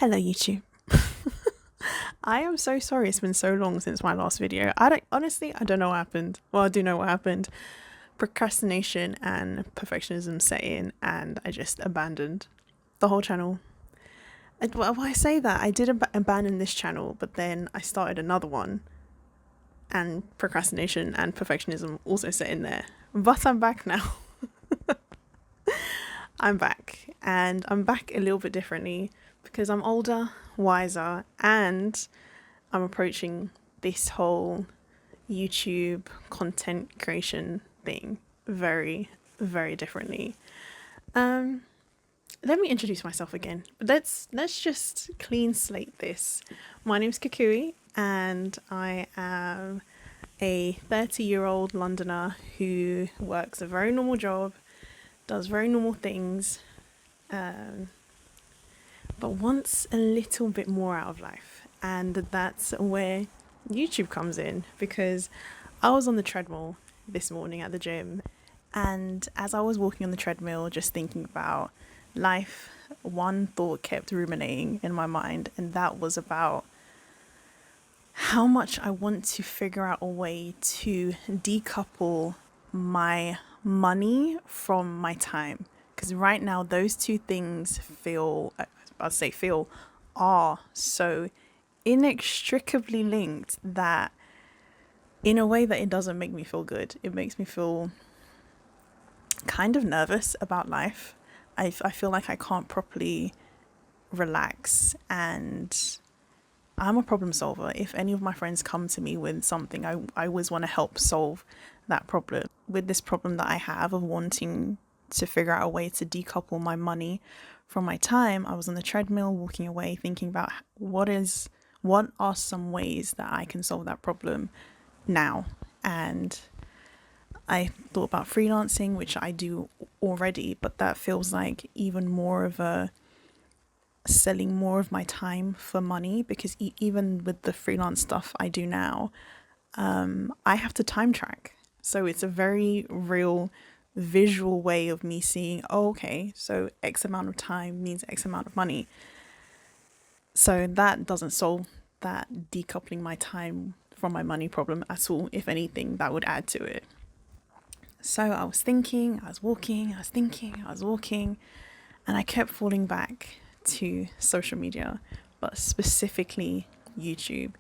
Hello, YouTube. I am so sorry it's been so long since my last video. I don't know what happened. Well, I do know what happened. Procrastination and perfectionism set in, and I just abandoned the whole channel. And well, I say that I did abandon this channel, but then I started another one, and procrastination and perfectionism also set in there. But I'm back now. I'm back, and I'm back a little bit differently because I'm older, wiser, and I'm approaching this whole YouTube content creation thing very, very differently. Let me introduce myself again. Let's just clean slate this. My name's Kukui, and I am a 30-year-old Londoner who works a very normal job, does very normal things, but wants a little bit more out of life. And that's where YouTube comes in, because I was on the treadmill this morning at the gym, and as I was walking on the treadmill just thinking about life, one thought kept ruminating in my mind, and that was about how much I want to figure out a way to decouple my money from my time, because right now those two things are so inextricably linked that in a way that it doesn't make me feel good. It makes me feel kind of nervous about life. I feel like I can't properly relax, and I'm a problem solver. If any of my friends come to me with something, I always want to help solve that problem. With this problem that I have of wanting to figure out a way to decouple my money from my time, I was on the treadmill walking away thinking about what are some ways that I can solve that problem now. And I thought about freelancing, which I do already, but that feels like even more of a selling more of my time for money, because even with the freelance stuff I do now, I have to time track. So it's a very real visual way of me seeing, oh, okay, so X amount of time means X amount of money. So that doesn't solve that decoupling my time from my money problem at all. If anything, that would add to it. So I was thinking, I was walking, and I kept falling back to social media, but specifically YouTube,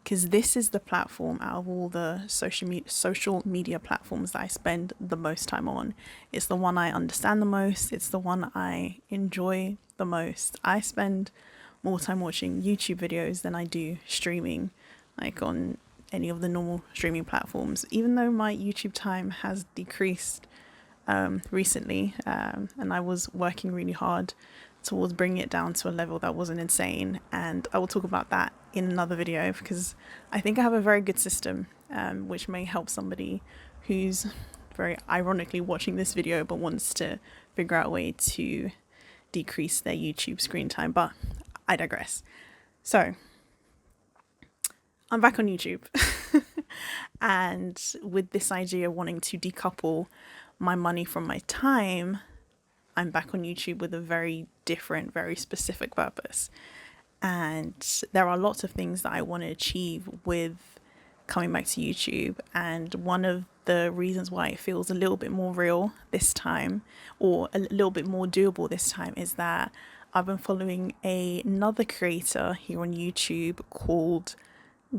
because this is the platform out of all the social media platforms that I spend the most time on. It's the one I understand the most. It's the one I enjoy the most. I spend more time watching YouTube videos than I do streaming, like on any of the normal streaming platforms, even though my YouTube time has decreased recently, and I was working really hard towards bringing it down to a level that wasn't insane. And I will talk about that in another video, because I think I have a very good system, which may help somebody who's very ironically watching this video but wants to figure out a way to decrease their YouTube screen time. But I digress. So I'm back on YouTube and with this idea of wanting to decouple my money from my time, I'm back on YouTube with a very different, very specific purpose. And there are lots of things that I want to achieve with coming back to YouTube. And one of the reasons why it feels a little bit more real this time, or a little bit more doable this time, is that I've been following another creator here on YouTube called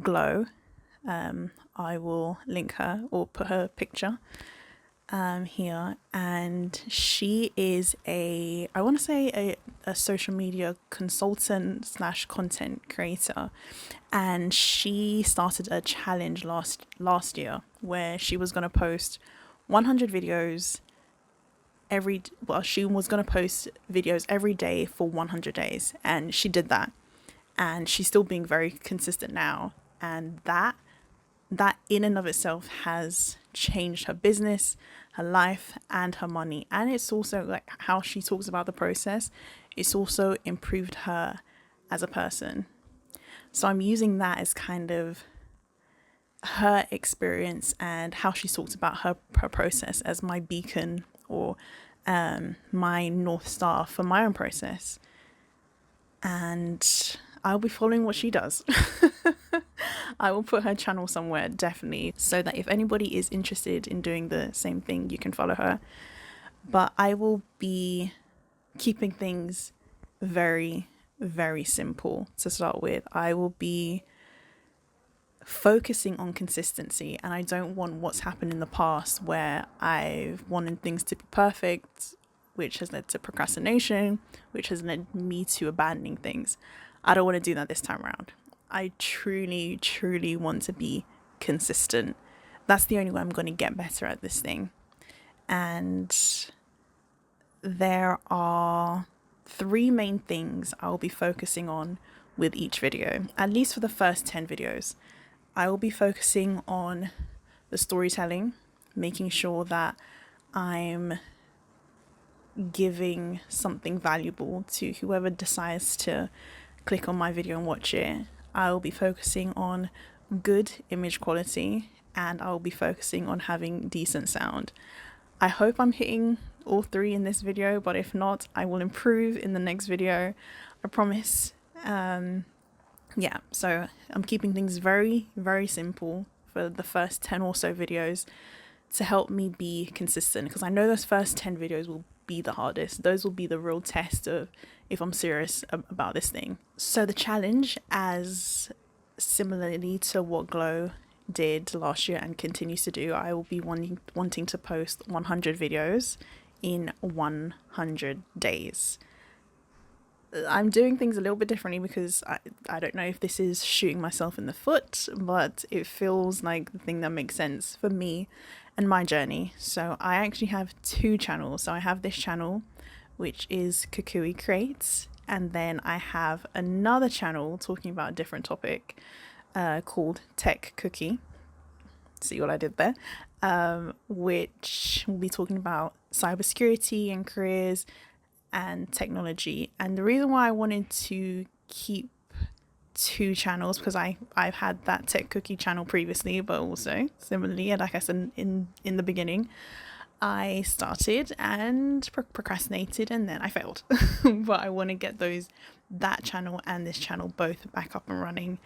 Glow. I will link her or put her picture here, and she is I want to say a social media consultant / content creator, and she started a challenge last year where she was going to post 100 videos she was going to post videos every day for 100 days, and she did that, and she's still being very consistent now, and that in and of itself has changed her business, her life, and her money. And it's also like how she talks about the process, it's also improved her as a person. So I'm using that as kind of her experience and how she talks about her process as my beacon, or my North Star for my own process. and I'll be following what she does. I will put her channel somewhere, definitely, so that if anybody is interested in doing the same thing, you can follow her. But I will be keeping things very, very simple to start with. I will be focusing on consistency, and I don't want what's happened in the past where I've wanted things to be perfect, which has led to procrastination, which has led me to abandoning things. I don't want to do that this time around. I truly, truly want to be consistent. That's the only way I'm going to get better at this thing. And there are 3 main things I'll be focusing on with each video, at least for the first 10 videos. I will be focusing on the storytelling, making sure that I'm giving something valuable to whoever decides to click on my video and watch it. I will be focusing on good image quality, and I will be focusing on having decent sound. I hope I'm hitting all 3 in this video, but if not, I will improve in the next video. I promise. Yeah, so I'm keeping things very, very simple for the first 10 or so videos to help me be consistent, because I know those first 10 videos will be the hardest. Those will be the real test of if I'm serious about this thing. So the challenge, as similarly to what Glow did last year and continues to do, I will be wanting to post 100 videos in 100 days. I'm doing things a little bit differently because I don't know if this is shooting myself in the foot, but it feels like the thing that makes sense for me and my journey. So I actually have 2 channels. So I have this channel, which is Kukui Creates, and then I have another channel talking about a different topic called Tech Cookie. See what I did there? Which will be talking about cybersecurity and careers and technology. And the reason why I wanted to keep 2 channels, because I've had that Tech Cookie channel previously, but also similarly, like I said in the beginning, I started and procrastinated and then I failed. But I want to get that channel and this channel both back up and running.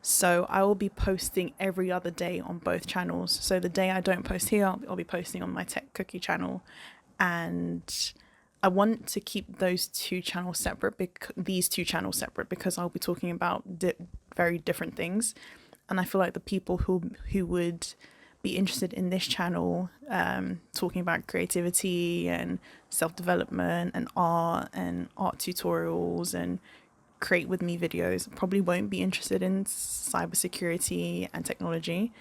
So I will be posting every other day on both channels. So the day I don't post here, I'll be posting on my Tech Cookie channel. And I want to keep these 2 channels separate because I'll be talking about very different things. And I feel like the people who would be interested in this channel, talking about creativity and self-development and art tutorials and create with me videos, probably won't be interested in cybersecurity and technology,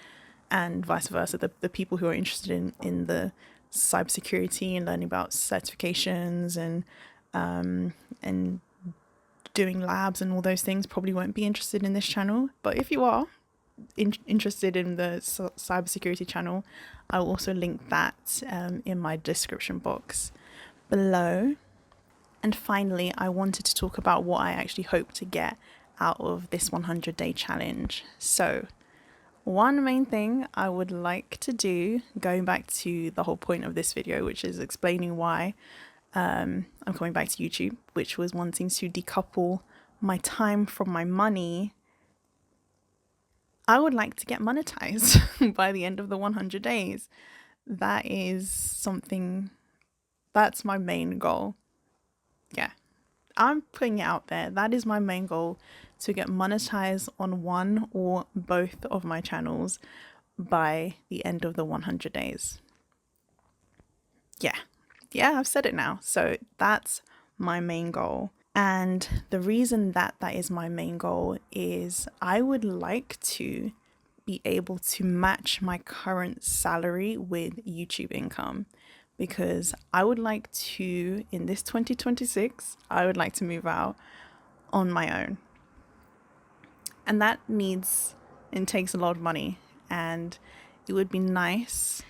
and vice versa. The people who are interested in the cybersecurity and learning about certifications and doing labs and all those things probably won't be interested in this channel. But if you are interested in the cybersecurity channel, I'll also link that in my description box below. And finally, I wanted to talk about what I actually hope to get out of this 100-day challenge. So one main thing I would like to do, going back to the whole point of this video, which is explaining why I'm coming back to YouTube, which was wanting to decouple my time from my money. I would like to get monetized by the end of the 100 days. That is something, that's my main goal. Yeah, I'm putting it out there. That is my main goal, to get monetized on one or both of my channels by the end of the 100 days. Yeah, I've said it now. So that's my main goal. And the reason that is my main goal is I would like to be able to match my current salary with YouTube income, because I would like to, in this 2026, I would like to move out on my own. And that takes a lot of money, and it would be nice.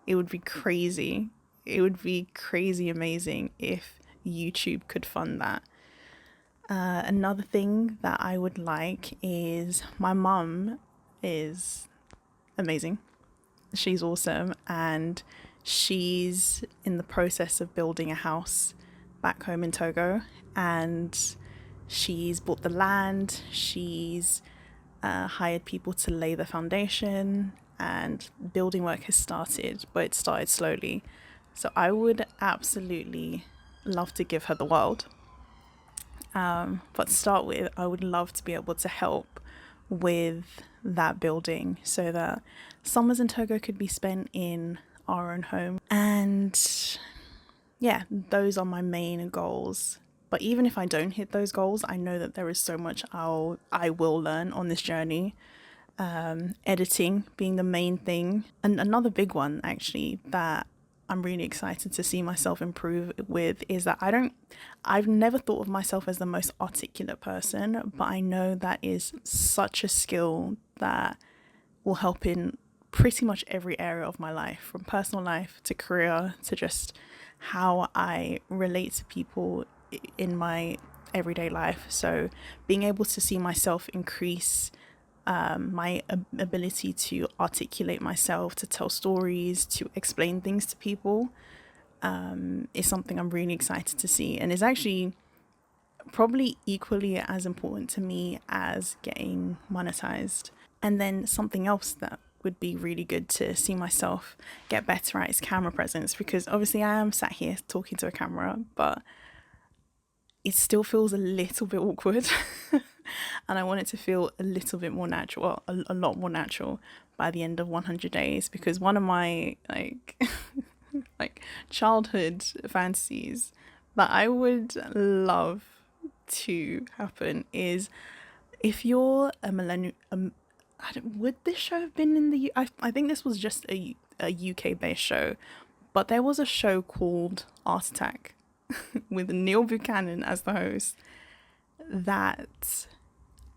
It would be crazy. It would be crazy amazing if YouTube could fund that. Another thing that I would like is, my mum is amazing. She's awesome, and she's in the process of building a house back home in Togo, and She's bought the land, she's hired people to lay the foundation, and building work has started, but it started slowly. So I would absolutely love to give her the world. But to start with, I would love to be able to help with that building so that summers in Togo could be spent in our own home. And yeah, those are my main goals. But even if I don't hit those goals, I know that there is so much I will learn on this journey. Editing being the main thing. And another big one, actually, that I'm really excited to see myself improve with is that I've never thought of myself as the most articulate person, but I know that is such a skill that will help in pretty much every area of my life, from personal life to career to just how I relate to people in my everyday life. So being able to see myself increase my ability to articulate myself, to tell stories, to explain things to people, is something I'm really excited to see, and is actually probably equally as important to me as getting monetized. And then something else that would be really good to see myself get better at is camera presence, because obviously I am sat here talking to a camera, but it still feels a little bit awkward. And I want it to feel a little bit more natural, a lot more natural by the end of 100 days, because one of my like childhood fantasies that I would love to happen is if you're a millennial. Would this show have been in the I think this was just a UK based show, but there was a show called Art Attack with Neil Buchanan as the host that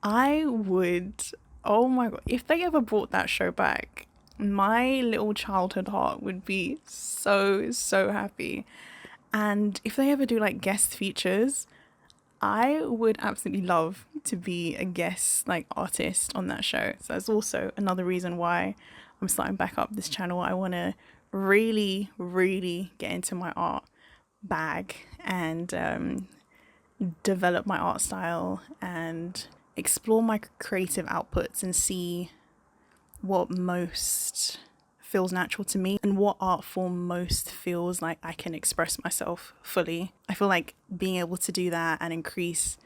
I would, oh my god, if they ever brought that show back, my little childhood heart would be so happy. And if they ever do like guest features, I would absolutely love to be a guest like artist on that show. So that's also another reason why I'm starting back up this channel. I want to really get into my art bag and develop my art style and explore my creative outputs and see what most feels natural to me and what art form most feels like I can express myself fully. I feel like being able to do that and increase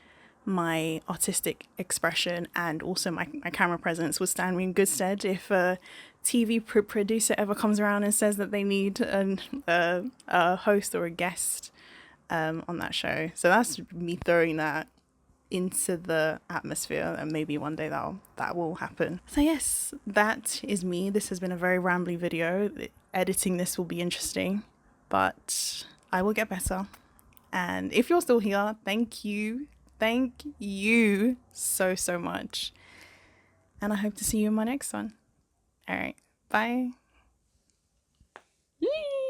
my artistic expression and also my camera presence would stand me in good stead if a TV producer ever comes around and says that they need a host or a guest on that show. So that's me throwing that into the atmosphere, and maybe one day that will happen. So yes, that is me. This has been a very rambly video. Editing this will be interesting, but I will get better. And if you're still here, thank you so much, and I hope to see you in my next one. All right, bye. Yee!